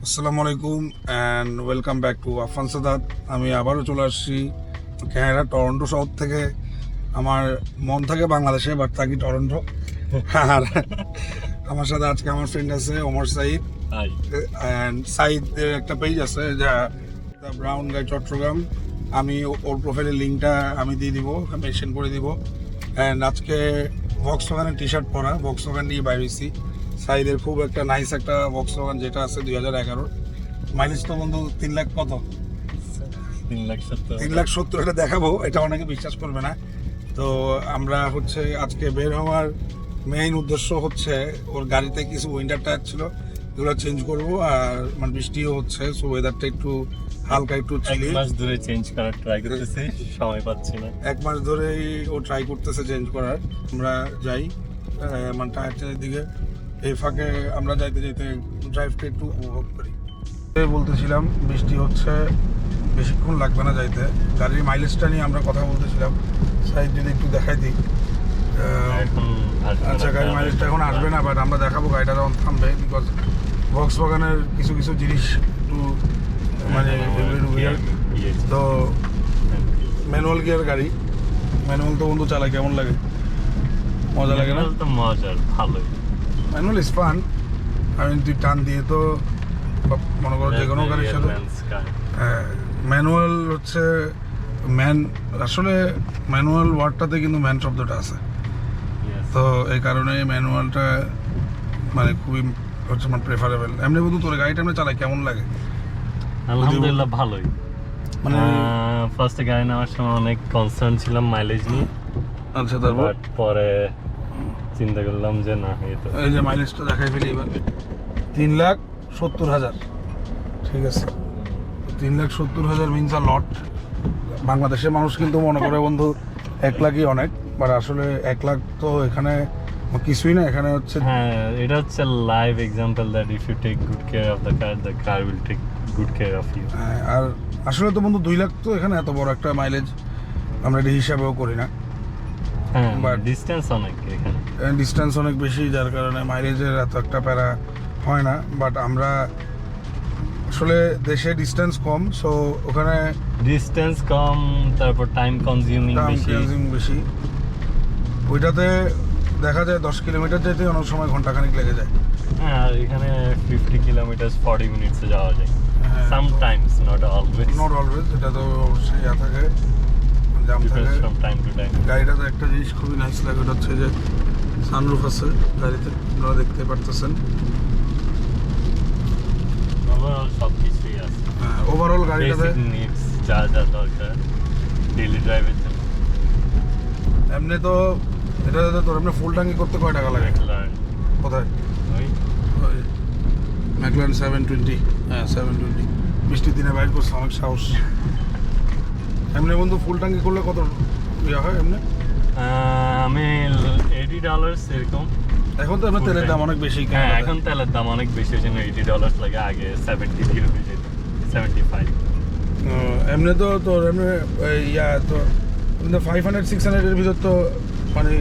আসসালামু আলাইকুম and welcome back to Afan Sadat. আমি আবারও চলে আসছি ক্যানাডা টরন্টো শহর থেকে। আমার মন থাকে বাংলাদেশে, বাট থাকি টরন্টো। আর আমার সাথে আজকে আমার ফ্রেন্ড আছে ওমর সাইদ, অ্যান্ড সাইদের একটা পেজ আছে যা দ্য ব্রাউন গাই চট্টগ্রাম। আমি ওর প্রোফাইলের লিঙ্কটা আমি দিয়ে দিব, মেনশন করে দিব। অ্যান্ড আজকে ভক্সওয়াগনের টি শার্ট পরা, ভক্সওয়াগন নিয়ে বাইরেছি। সাইদের খুব একটা নাইস একটা ভক্সওয়াগন যেটা আছে 2011। মাইলেজ তো বন্ধু 3 লাখ কত, 3,70,000 এটা দেখাবো, এটা অনেকে বিশ্বাস করবে না। তো আমরা হচ্ছে আজকে বের হওয়ার মেইন উদ্দেশ্য হচ্ছে ওর গাড়িতে কিছু উইন্টার টায়ার ছিল, এগুলো চেঞ্জ করবো। আর মানে বৃষ্টিও হচ্ছে, সো ওয়েদারটা একটু হালকা একটু চিলি। 1 মাস ধরে চেঞ্জ করার ট্রাই করতেছি, সময় পাচ্ছি না। 1 মাস ধরেই ও ট্রাই করতেছে চেঞ্জ করার। আমরা যাই মানে টায়ার চেঞ্জের দিকে, এই ফাঁকে আমরা যাইতে যাইতে ড্রাইভটা একটু উপভোগ করি। বলতেছিলাম বৃষ্টি হচ্ছে, বেশিক্ষণ লাগবে না যাইতে। গাড়ির মাইলেজটা নিয়ে আমরা কথা বলতেছিলাম, সাইড যদি একটু দেখাই দিই। আচ্ছা, গাড়ির মাইলেজটা এখন আসবে না, বাট আমরা দেখাবো গাড়িটা যখন থামবে, বিকজ ভক্সওয়াগনের কিছু কিছু জিনিস একটু মানে তো ম্যানুয়াল গিয়ার গাড়ি। ম্যানুয়াল তো বন্ধু চালায় কেমন লাগে? মজা লাগে না? তো মজার, ভালোই। Manual is fun. আমি তুই টান দিয়ে তো মনে করো যে কোনো গাড়ির সাথে ম্যানুয়াল হচ্ছে আসলে ম্যানুয়াল ওয়ার্ডটাতে কিন্তু ম্যান শব্দটা আছে, তো এই কারণে ম্যানুয়ালটা মানে খুবই হচ্ছে আমার প্রেফারেবল। এমনি বন্ধু তোর গাড়িটা এমনি চালাই কেমন লাগে? আলহামদুলিল্লাহ ভালোই। মানে ফার্স্টে গাড়ি নেওয়ার সময় অনেক কনসার্ন ছিলাম মাইলেজ নিয়ে। আচ্ছা, তারপর পরে চিন্তা করলাম যে না, এই যে মাইলেজটা দেখাই ফেলি এবার, 3,70,000। ঠিক আছে, 3,70,000 মিনস আ লট। বাংলাদেশের মানুষ কিন্তু মনে করে বন্ধু 1 লাখই অনেক, বাট আসলে 1 লাখ তো এখানে কিছুই না। এখানে হচ্ছে হ্যাঁ, এটা হচ্ছে live example that if you take good care of the car will take good care of you. আর আসলে তো বন্ধু 2 লাখ তো এখানে এত বড় একটা মাইলেজ আমরা এটা হিসাবেও করি না। হ্যাঁ, বাট ডিসটেন্স অনেক এখানে, ডিস্টেন্স অনেক বেশি, যার কারণে মাইলেজের এত একটা প্যারা হয় না। বাট আমরা আসলে দেশে ডিস্টেন্স কম, সো ওখানে ডিসটেন্স কম, তারপর টাইম কনজিউমিং বেশি। ওইটাতে দেখা যায় 10 কিলোমিটার যেতে অনেক সময় ঘন্টাখানিক লেগে যায়। হ্যাঁ, আর এখানে 50 কিলোমিটার 40 মিনিটসে যাওয়া যায়। Sometimes, not always. এটা তো অবশ্যই থাকে, জাম থাকে ফ্রম টাইম টু টাইম। গাড়িটাতে একটা জিনিস খুবই নাইস লাগে, ওটা হচ্ছে যে সানরুফ আছে গাড়িতে, আপনারা দেখতে পারতেছেন। ওভারঅল সব কিছুই আছে। ওভারঅল গাড়িটাতে বেসিক নিডস যা যা দরকার ডেইলি ড্রাইভের জন্য। এমনি তো এটাতে তোর এমনি ফুল ট্যাঙ্কি করতে কয় টাকা লাগে? কোথায়? ওই ম্যাকলারেন 720। হ্যাঁ, 720 বৃষ্টির দিনে বাইর করছে, অনেক সাহস। এমনি বন্ধু ফুল ট্যাঙ্কি করলে কত ইয়ে হয় এমনি? আমি $80 এরকম। এখন তো এমনি তেলের দাম অনেক বেশি। হ্যাঁ, এখন তেলের দাম অনেক বেশি, ওই জন্য $80 লাগে। আগে 70 দিয়ে যেত, 75। এমনি তো তোর এমনি ইয়া তো 500-600 এর ভিতর তো মানে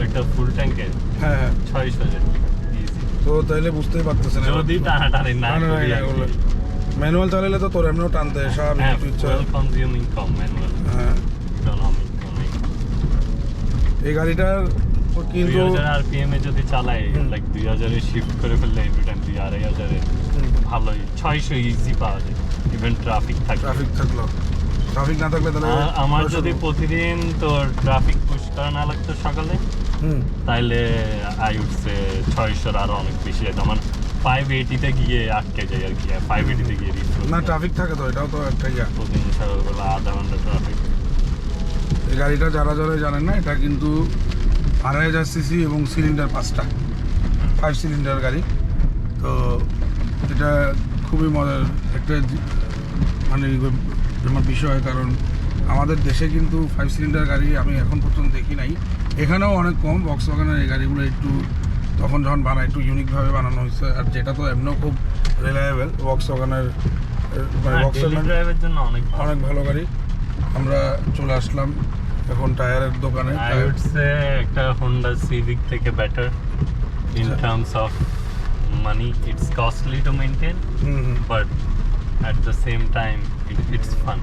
একটা ফুল ট্যাঙ্কে হ্যাঁ হ্যাঁ 600 ইজি। তো তাইলে বুঝতেই পারতেছেন যদি টানাটানি না করি। ম্যানুয়াল চালালে তো তোর এমনিও টানতে স্বাভাবিক হ্যাঁ, ইচ্ছা। ফুয়েল কনজিউমিং কম ম্যানুয়াল। হ্যাঁ, এই গাড়িটার কিন্তু 2000 আরপিএম এ যদি চালাই, লাইক 2000 এ শিফট করে ফেললে এভরি টাইম 2,500 এ ভালোই 600 ইজি পাওয়া যায়। ইভেন ট্রাফিক ট্রাফিক থাকলো, ট্রাফিক না থাকলে তাহলে আমার যদি প্রতিদিন তোর ট্রাফিক পুশ করা না লাগতো সকালে, তাইলে আই উড সে 600 আরো অনেক বেশি যেত। আমার 580 তে গিয়ে আটকে যায় আর কি। 580 তে গিয়ে না ট্রাফিক থাকে তো, এটাও তো একটা ইয়া। প্রতিদিন সকালবেলা আধা ঘন্টা ট্রাফিক। এই গাড়িটা যারা যারা জানেন না, এটা কিন্তু 2,500 সিসি এবং সিলিন্ডার 5টা, 5 সিলিন্ডার গাড়ি। তো এটা খুবই মজার একটা মানে আমার বিষয়, কারণ আমাদের দেশে কিন্তু 5 সিলিন্ডার গাড়ি আমি এখন পর্যন্ত দেখি নাই। এখানেও অনেক কম। ভক্সওয়াগনের এই গাড়িগুলো একটু তখন যখন বানায় একটু ইউনিকভাবে বানানো হয়েছে, আর যেটা তো এমনিও খুব রিলায়েবল। ভক্সওয়াগনের ড্রাইভের জন্য অনেক ভালো গাড়ি। আমরা চলে আসলাম এখন টায়ারের দোকানে। আই উড সে একটা হোন্ডা সিভিক থেকে better in terms of money. It's costly to maintain, but at the same time, it's fun.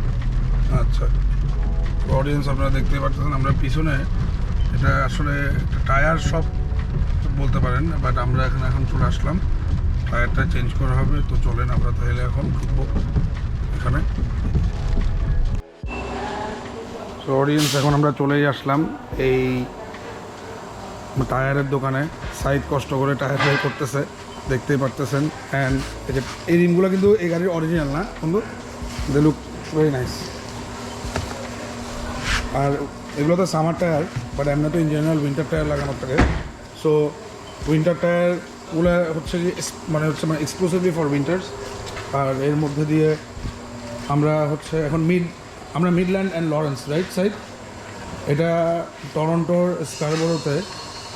আচ্ছা, অডিয়েন্স আপনারা দেখতেই পাচ্ছেন আমরা পিছনে, এটা আসলে টায়ার শপ বলতে পারেন, বাট আমরা এখন চলে আসলাম, টায়ারটা চেঞ্জ করা হবে। তো চলেন আমরা তাহলে এখন ঢুকবো এখানে। তো অডিয়েন্স এখন আমরা চলেই আসলাম এই টায়ারের দোকানে। সাইড কষ্ট করে টায়ার বের করতেছে, দেখতেই পারতেছেন। অ্যান্ড এই রিমগুলো কিন্তু এই গাড়ির অরিজিনাল না বন্ধু, দে লুক ভেরি নাইস। আর এগুলো তো সামার টায়ার, বাট এমনি তো ইন জেনারেল উইন্টার টায়ার লাগানো থাকে। সো উইন্টার টায়ারগুলো হচ্ছে কি মানে এক্সক্লুসিভলি ফর উইন্টার্স। আর এর মধ্যে দিয়ে আমরা হচ্ছে এখন আমরা Midland and Lawrence right side, এটা টরন্টোর স্কারবোরোতে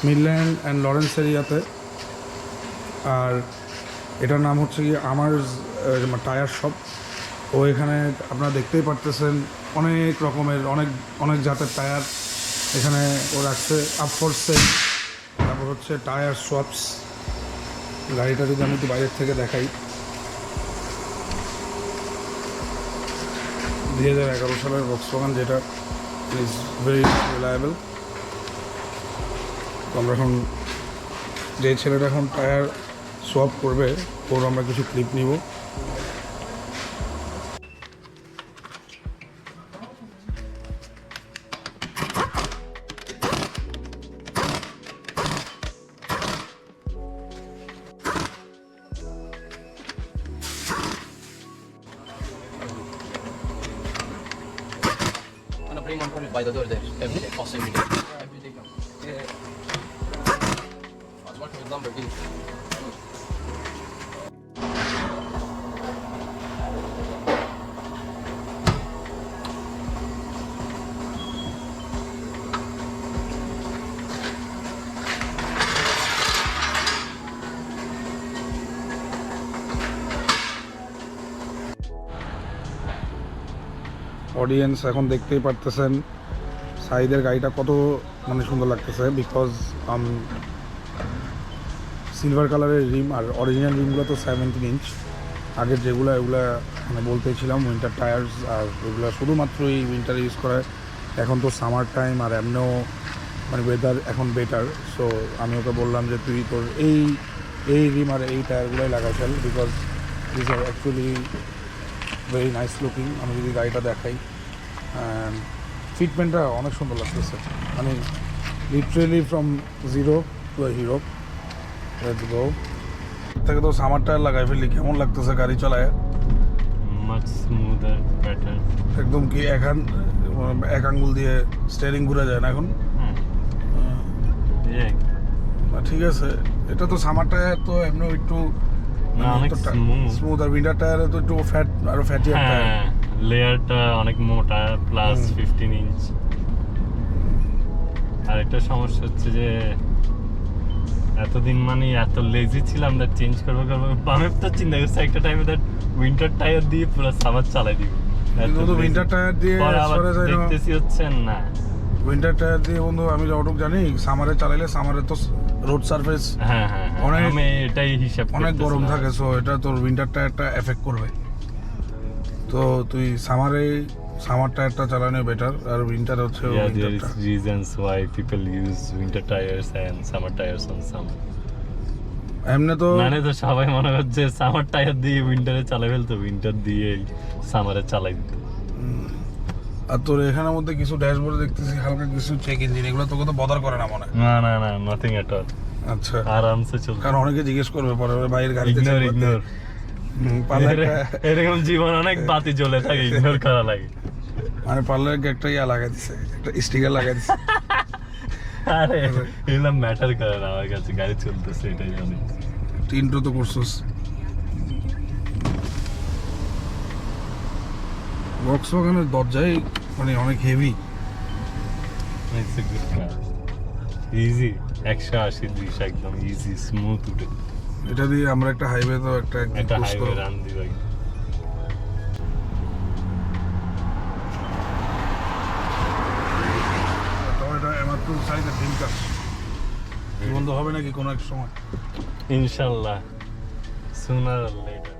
মিডল্যান্ড অ্যান্ড লরেন্স এরিয়াতে। আর এটার নাম হচ্ছে কি আমার টায়ার শপ। ও এখানে আপনারা দেখতেই পারতেছেন অনেক রকমের অনেক জাতের টায়ার এখানে ও রাখছে আপ ফর সেল। তারপর হচ্ছে টায়ার সোয়াপস। গাড়িটা যদি আমি একটু বাইরের থেকে দেখাই, 2011 সালের ভক্সওয়াগন, যেটা ইজ ভেরি রিলায়েবল। তো আমরা এখন যে ছেলেটা এখন টায়ার সোয়াপ করবে ওর আমরা কিছু ক্লিপ নিব। Bring one product by the door there. Every day. Also every day. Every day come. Yeah. I was working with Lamborghini. Audience এখন দেখতেই পারতেছেন সাইদের গাড়িটা কত মানে সুন্দর লাগতেছে, বিকজ সিলভার কালারের রিম। আর অরিজিনাল রিমগুলো তো 17 ইঞ্চ। আগের যেগুলো এগুলো মানে বলতেছিলাম উইন্টার টায়ার্স, আর এগুলো শুধুমাত্র এই উইন্টার ইউজ করে। এখন তো সামার টাইম আর এমনিও মানে ওয়েদার এখন বেটার। সো আমি ওকে বললাম যে তুই তোর এই রিম আর এই টায়ারগুলোই লাগাই ফেল, because this are actually very nice looking. আমি যদি গাড়িটা দেখাই, অ্যান্ড ফিটমেন্টটা অনেক সুন্দর লাগতেছে, মানে literally from zero to a hero. Let's go. থেকে তো সামার টায়ার লাগাই ফেললি, কেমন লাগতেছে গাড়ি চালায়? Much smoother, better. একদম কি এক আঙ্গুল দিয়ে স্টিয়ারিং ঘুরে যায় না এখন? ঠিক আছে, এটা তো সামার টায়ার, তো এমনি একটু স্মুথ। আর উইন্টার টায়ারে তো একটু আরো ফ্যাটি টায়ার। লেয়ারটা অনেক মোটা, প্লাস 15 ইঞ্চ। আর একটা সমস্যা হচ্ছে যে এতদিন মানে এত লেজি ছিলাম দ্যাট চেঞ্জ করবো। আমি তো চিন্তা করছি একটা টাইমে দ্যাট উইন্টার টায়ার দিয়ে পুরো সামার চালাই দিব। উইন্টার টায়ার দিয়ে দেখতেছি হচ্ছে না। উইন্টার টায়ার দিয়ে বন্ধু আমি যতটুকু জানি সামারে চালাইলে সামারে তো রোড সারফেস আমি এটাই হিসাব অনেক গরম থাকে। সো এটা তোর উইন্টার টায়ারটা এফেক্ট করবে। তো তুই সামার টায়ারটা চালানো বেটার। আর উইন্টার হচ্ছে there is reasons why people use winter tires and summer tires on summer. এমনি তো মানে তো সবাই মনে করছে সামার টায়ার দিয়ে উইন্টারে চালাই ফেলতো, উইন্টার দিয়ে সামারে চালাই দিত। আর তোর এখানের মধ্যে কিছু ড্যাশবোর্ড দেখতেছি হালকা কিছু চেক ইঞ্জিন, এগুলো তোকে তো বদার করে না মনে? না নাথিং এট অল। আচ্ছা, আরামসে চলছে। কারণ অনেকে জিজ্ঞেস করবে পরে ভাইয়ের গাড়িতে ইগনোর এরকম জীবন অনেক বাতি জ্বলে থাকে, ইগনোর করা লাগে। মানে পার্লার একটা লাগাই দিছে, একটা স্টিকার লাগাই দিছে। আরে এগুলো ম্যাটার করে না আমার কাছে, গাড়ি চলতেছে এটাই জানি। ইন্ট্রো তো করছিস। ভক্সওয়াগনের দরজায় মানে অনেক heavy. It's a good car, easy 180 200 একদম ইজি স্মুথ উঠে। এটা দিয়ে আমরা একটা হাইওয়ে তো একটা হাইওয়ে রান দিব। এটা এমাত্র সাইজের ড্রিম কার বন্ধ হবে নাকি কোনো এক সময়? ইনশাআল্লাহ sooner or later.